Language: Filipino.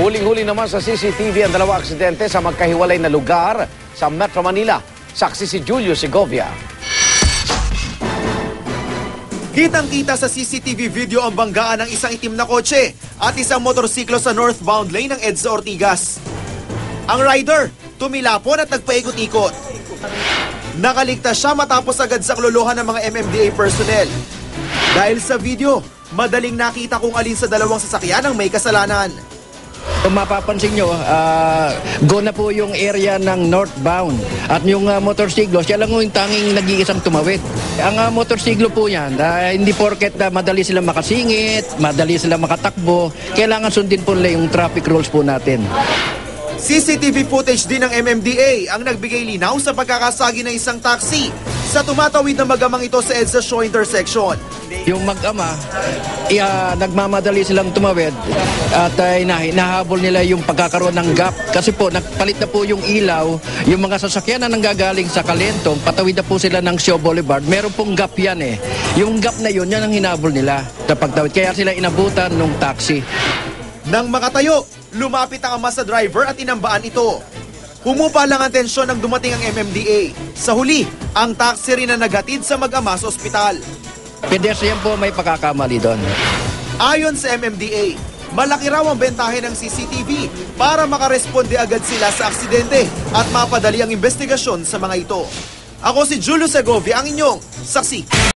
Huling-huli naman sa CCTV ang dalawang aksidente sa magkahiwalay na lugar sa Metro Manila. Saksi si Julio Segovia. Kitang-kita sa CCTV video ang banggaan ng isang itim na kotse at isang motorsiklo sa northbound lane ng EDSA Ortigas. Ang rider, tumilapon at nagpaikot-ikot. Nakaligtas siya matapos agad saklolohan ng mga MMDA personnel. Dahil sa video, madaling nakita kung alin sa dalawang sasakyan ang may kasalanan. Kung mapapansin nyo, go na po yung area ng northbound. At yung motorsiklo, siya lang yung tanging nag-iisang tumawid. Ang motorsiklo po yan, hindi porket madali sila makasingit, madali sila makatakbo, kailangan sundin po nila yung traffic rules po natin. CCTV footage din ng MMDA ang nagbigay linaw sa pagkakasagi ng isang taxi sa tumatawid na mag-amang ito sa EDSA Shaw intersection. Yung mag-ama, nagmamadali silang tumawid at hinahabol nila yung pagkakaroon ng gap. Kasi po, nagpalit na po yung ilaw, yung mga sasakyan na nanggagaling sa Kalentong, patawid na po sila ng Shaw Boulevard. Meron pong gap yan eh. Yung gap na yun, yan ang hinabol nila sa pagtawid. Kaya sila inabutan ng taxi. Nang makatayo, lumapit ang ama sa driver at inambaan ito. Humupa lang ang tensyon nang dumating ang MMDA. Sa huli, ang taxi rin na naghatid sa mag-ama sa ospital. Pedestrian po may pagkakamali doon. Ayon sa MMDA, malaki raw ang bentahe ng CCTV para makaresponde agad sila sa aksidente at mapadali ang investigasyon sa mga ito. Ako si Julio Segovia, ang inyong saksi.